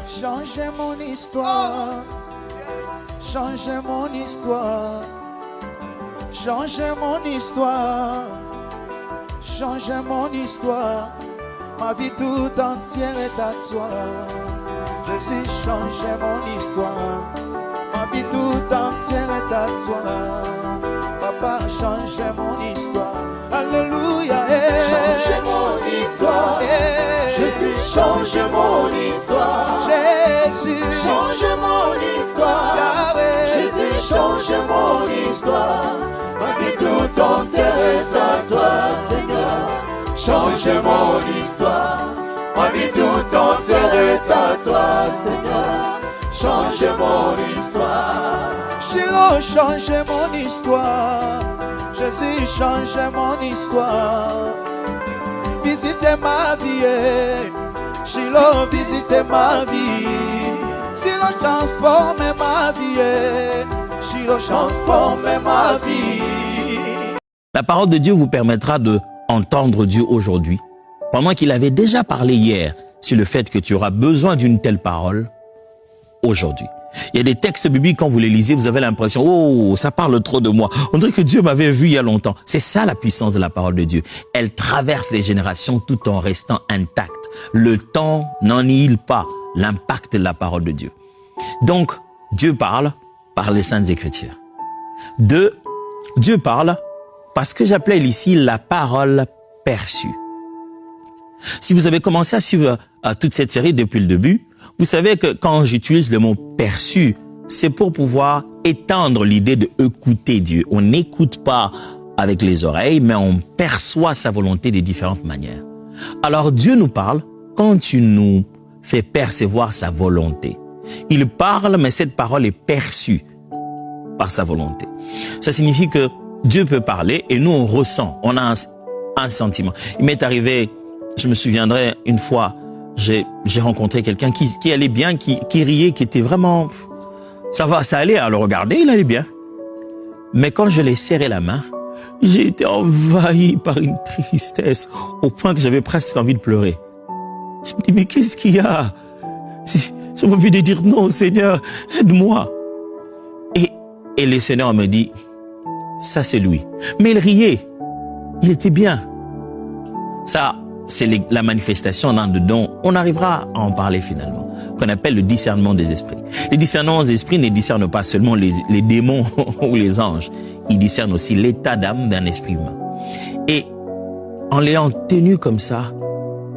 Changez mon histoire. Changez mon histoire. Changez mon histoire. Changez mon histoire. Ma vie tout entière est à toi. Jésus, changez mon histoire. Ma vie tout entière est à toi. Papa, changez mon histoire. Alléluia. Changez mon histoire. Jésus, changez mon histoire. Jésus, changez mon histoire. Jésus, changez mon histoire. Ma vie tout entière est à toi, Seigneur. Changez mon histoire. Ma vie tout entière est à toi, Seigneur. Changez mon histoire. Shiloh, changez mon histoire. Jésus, changez mon histoire. Visitez ma vie. Shiloh, visitez ma vie. Shiloh, transformez ma vie. Shiloh, transformez ma vie. La parole de Dieu vous permettra de entendre Dieu aujourd'hui, pendant qu'il avait déjà parlé hier sur le fait que tu auras besoin d'une telle parole aujourd'hui. Il y a des textes bibliques, quand vous les lisez, vous avez l'impression, oh, ça parle trop de moi. On dirait que Dieu m'avait vu il y a longtemps. C'est ça la puissance de la parole de Dieu. Elle traverse les générations tout en restant intacte. Le temps n'annihile pas l'impact de la parole de Dieu. Donc, Dieu parle par les Saintes Écritures. Deux, Dieu parle parce que j'appelais ici la parole perçue. Si vous avez commencé à suivre toute cette série depuis le début, vous savez que quand j'utilise le mot perçu, c'est pour pouvoir étendre l'idée de écouter Dieu. On n'écoute pas avec les oreilles, mais on perçoit sa volonté de différentes manières. Alors Dieu nous parle quand il nous fait percevoir sa volonté. Il parle, mais cette parole est perçue par sa volonté. Ça signifie que Dieu peut parler et nous on ressent, on a un sentiment. Il m'est arrivé, je me souviendrai une fois, j'ai rencontré quelqu'un qui allait bien, qui riait, qui était vraiment... Ça allait à le regarder, il allait bien. Mais quand je l'ai serré la main, j'ai été envahi par une tristesse au point que j'avais presque envie de pleurer. Je me dis, mais qu'est-ce qu'il y a? J'ai envie de dire, non Seigneur, aide-moi. Et le Seigneur me dit, ça c'est lui. Mais il riait, il était bien. Ça, c'est la manifestation d'un dont on arrivera à en parler finalement, qu'on appelle le discernement des esprits. Le discernement des esprits ne discerne pas seulement les démons ou les anges, il discerne aussi l'état d'âme d'un esprit humain. Et en l'ayant tenu comme ça,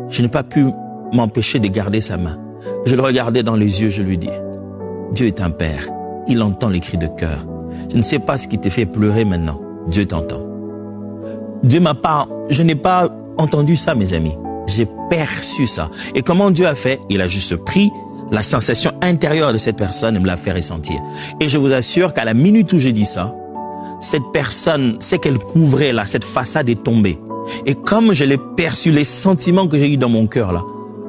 je n'ai pas pu m'empêcher de garder sa main. Je le regardais dans les yeux, je lui dis, Dieu est un père, il entend les cris de cœur. Je ne sais pas ce qui te fait pleurer maintenant, Dieu t'entend. Dieu m'a pas, je n'ai pas entendu ça, mes amis. J'ai perçu ça. Et comment Dieu a fait? Il a juste pris la sensation intérieure de cette personne et me l'a fait ressentir. Et je vous assure qu'à la minute où j'ai dit ça, cette personne, c'est qu'elle couvrait là, cette façade est tombée. Et comme je l'ai perçu, les sentiments que j'ai eu dans mon cœur là,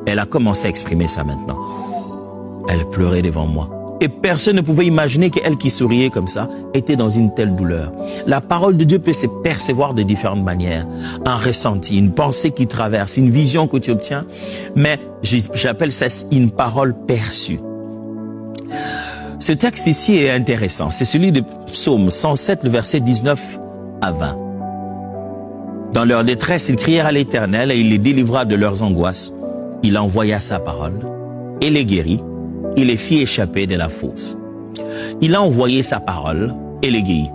elle a commencé à exprimer ça maintenant. Elle pleurait devant moi. Et personne ne pouvait imaginer qu'elle qui souriait comme ça était dans une telle douleur. La parole de Dieu peut se percevoir de différentes manières. Un ressenti, une pensée qui traverse, une vision que tu obtiens. Mais j'appelle ça une parole perçue. Ce texte ici est intéressant. C'est celui de Psaume 107, le verset 19 à 20. Dans leur détresse, ils crièrent à l'Éternel et il les délivra de leurs angoisses. Il envoya sa parole et les guérit. Il les fit échapper de la fosse. Il a envoyé sa parole et les guérit.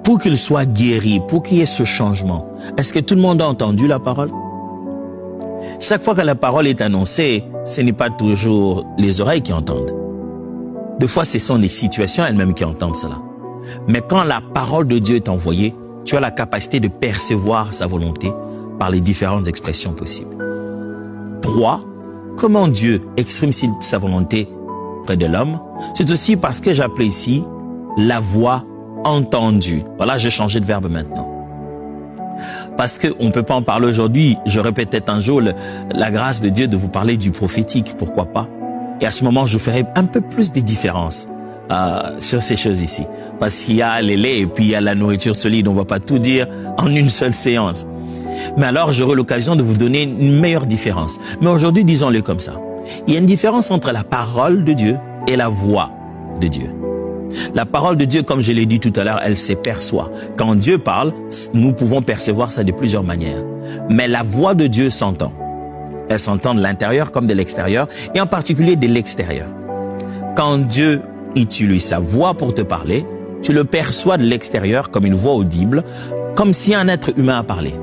Pour qu'ils soient guéris, pour qu'il y ait ce changement, est-ce que tout le monde a entendu la parole? Chaque fois que la parole est annoncée, ce n'est pas toujours les oreilles qui entendent. Des fois, ce sont les situations elles-mêmes qui entendent cela. Mais quand la parole de Dieu est envoyée, tu as la capacité de percevoir sa volonté par les différentes expressions possibles. 3. Comment Dieu exprime sa volonté près de l'homme? C'est aussi parce que j'appelais ici la voix entendue. Voilà, j'ai changé de verbe maintenant. Parce qu'on ne peut pas en parler aujourd'hui. J'aurai peut-être un jour la grâce de Dieu de vous parler du prophétique, pourquoi pas. Et à ce moment, je ferai un peu plus de différence sur ces choses ici. Parce qu'il y a les laits et puis il y a la nourriture solide. On ne va pas tout dire en une seule séance. Mais alors, j'aurai l'occasion de vous donner une meilleure différence. Mais aujourd'hui, disons-le comme ça. Il y a une différence entre la parole de Dieu et la voix de Dieu. La parole de Dieu, comme je l'ai dit tout à l'heure, elle se perçoit. Quand Dieu parle, nous pouvons percevoir ça de plusieurs manières. Mais la voix de Dieu s'entend. Elle s'entend de l'intérieur comme de l'extérieur, et en particulier de l'extérieur. Quand Dieu utilise sa voix pour te parler, tu le perçois de l'extérieur comme une voix audible, comme si un être humain a parlé.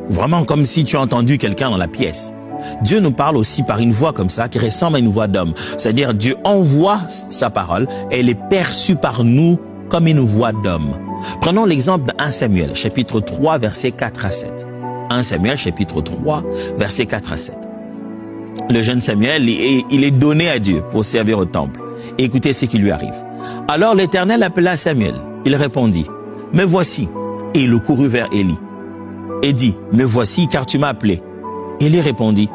Vraiment comme si tu as entendu quelqu'un dans la pièce. Dieu nous parle aussi par une voix comme ça, qui ressemble à une voix d'homme. C'est-à-dire, Dieu envoie sa parole et elle est perçue par nous comme une voix d'homme. Prenons l'exemple de 1 Samuel, chapitre 3, versets 4 à 7. 1 Samuel, chapitre 3, versets 4 à 7. Le jeune Samuel, il est donné à Dieu pour servir au temple. Et écoutez ce qui lui arrive. Alors l'Éternel appela Samuel. Il répondit, « Me voici. » Et il courut vers Élie et dit, « Me voici, car tu m'as appelé. » Élie répondit,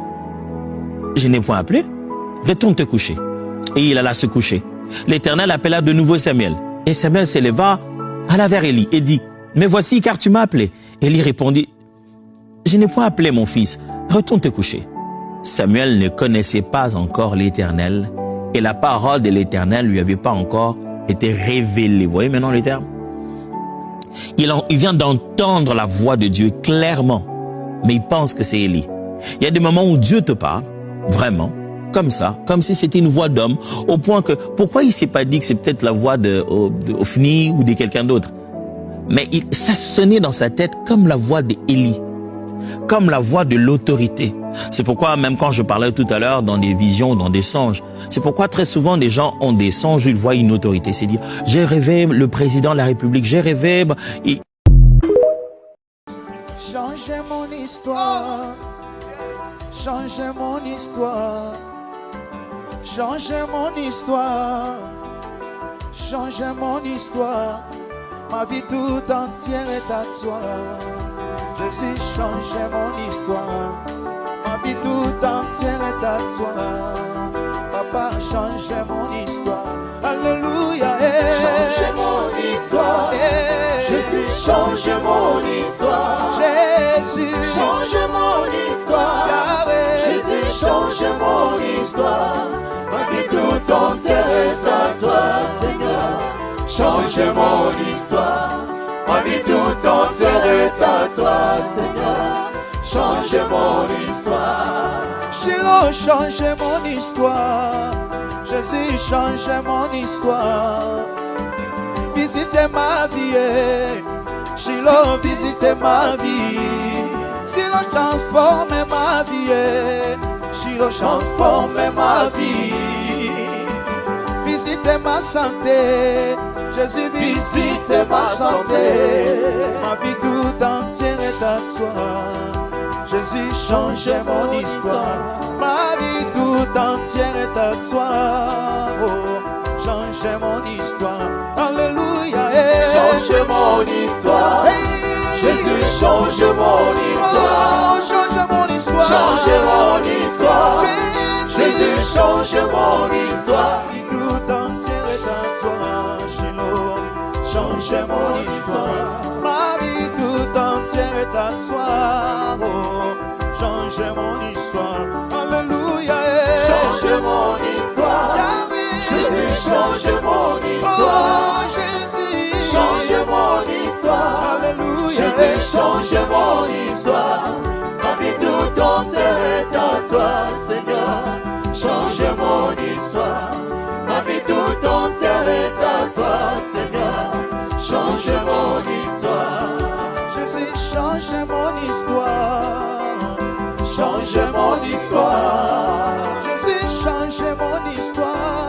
« Je n'ai point appelé. Retourne te coucher. » Et il alla se coucher. L'Éternel appela de nouveau Samuel. Et Samuel s'éleva, alla vers Élie et dit, « Me voici, car tu m'as appelé. » Élie répondit, « Je n'ai point appelé mon fils. Retourne te coucher. » Samuel ne connaissait pas encore l'Éternel et la parole de l'Éternel lui avait pas encore été révélée. Vous voyez maintenant les termes? Il vient d'entendre la voix de Dieu clairement, mais il pense que c'est Élie. Il y a des moments où Dieu te parle, vraiment, comme ça, comme si c'était une voix d'homme, au point que, pourquoi il ne s'est pas dit que c'est peut-être la voix de Ophni ou de quelqu'un d'autre? Mais ça sonnait dans sa tête comme la voix d'Élie, comme la voix de l'autorité. C'est pourquoi, même quand je parlais tout à l'heure dans des visions, dans des songes, c'est pourquoi très souvent des gens ont des songes où ils voient une autorité. C'est dire, j'ai rêvé le président de la République, j'ai rêvé... Changez mon histoire, changez mon histoire, changez mon histoire, changez mon histoire, ma vie tout entière est à toi. Jésus, changez mon histoire, ma vie tout entière est à toi. Papa, changez mon histoire, alléluia. Changez mon histoire, Jésus, changez mon histoire. Jésus, Change mon histoire, Yahweh. Jésus, change mon histoire. Ma vie tout entière est à toi, Seigneur. Change mon histoire, ma vie tout entière est à toi, Seigneur. Change mon histoire. Shiloh, changez mon histoire. Jésus, changez mon histoire. Visitez ma vie. Shiloh, visitez ma vie. Shiloh, transformez ma vie. Shiloh, transformez ma vie. Visitez ma santé. Jésus, visitez ma santé. Ma vie tout entière est à toi. Jésus, changez mon histoire. Ma vie tout entière est à toi. Oh, changez mon histoire. Alléluia. Change mon histoire. Jésus, change mon histoire. Oh, change mon histoire. Change mon histoire. Jésus, change mon histoire. Ma vie tout entière est à toi. Shiloh, changez mon histoire. Ma vie tout entière est à toi. Oh, changez mon histoire. Alléluia. Change mon histoire. Jésus, change mon histoire. Oh, Jésus, Change mon histoire. Alléluia. Jésus, change mon histoire. Ma vie tout entière est à toi, Seigneur. Change mon histoire. Ma vie tout entière est à toi, Seigneur. Change mon histoire. Jésus, changez mon histoire. Change mon histoire. Jésus, changez mon histoire.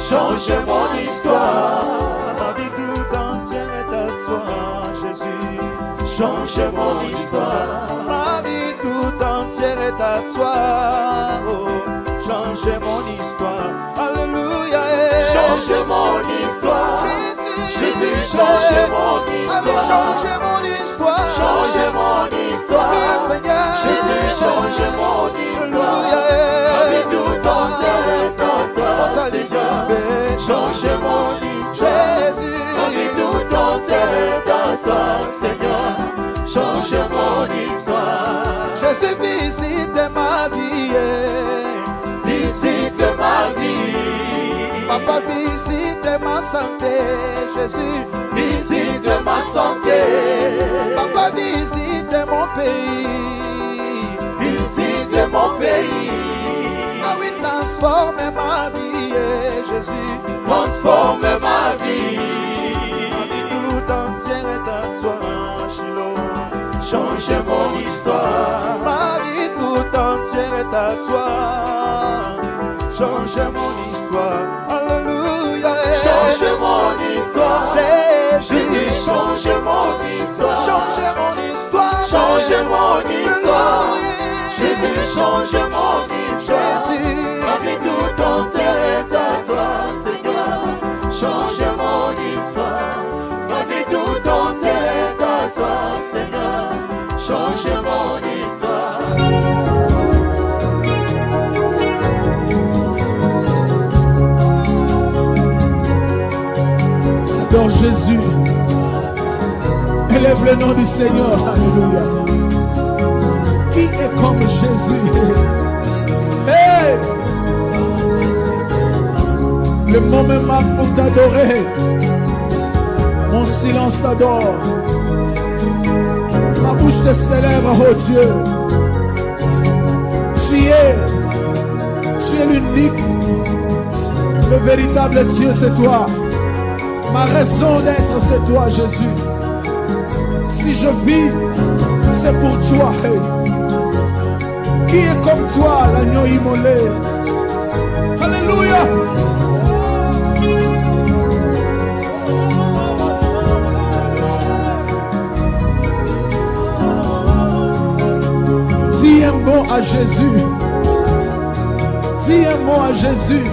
Change mon histoire. Ma vie tout entière est à toi, Jésus. Change mon histoire. Ma vie tout entière est à toi. Oh, changez mon histoire. Alléluia. Change mon histoire. Jésus, change mon histoire. Changez mon histoire. Change mon histoire. Seigneur. Jésus, change mon histoire. Ma vie tout entière est à toi, Seigneur. Change mon histoire. Jésus. Ma vie tout entière est à toi, Seigneur. Change visite ma vie. Visite ma vie. Papa, visite ma santé, Jésus. Visite ma santé. Papa, visite mon pays. Visite mon pays. Ah oui, transforme ma vie, Jésus. Transforme ma vie. Ma vie tout entière est à toi, Shiloh. Change mon histoire. Ma vie tout entière est à toi. Change mon histoire. Alléluia. Change mon histoire. Jésus, change mon histoire. change mon histoire. Change mon histoire. Alléluia. Jésus, change mon histoire. Jésus. Ma vie tout entière est à toi, Seigneur. Change mon histoire. Ma vie tout entière est à toi, Seigneur. Change mon histoire. Adore Jésus. Élève le nom du Seigneur. Alléluia. Qui est comme Jésus? Hey! Le mot me marque pour t'adorer. Mon silence t'adore. Ma bouche te célèbre, oh Dieu. Tu es l'unique. Le véritable Dieu, c'est toi. Ma raison d'être, c'est toi, Jésus. Si je vis, c'est pour toi. Hey. Qui est comme toi, l'agneau immolé? Alléluia. Dis un mot à Jésus. Dis un mot à Jésus.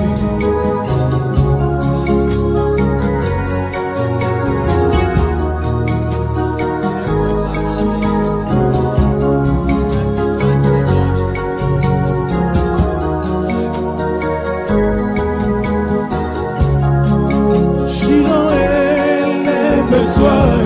Shiloh, lève-toi.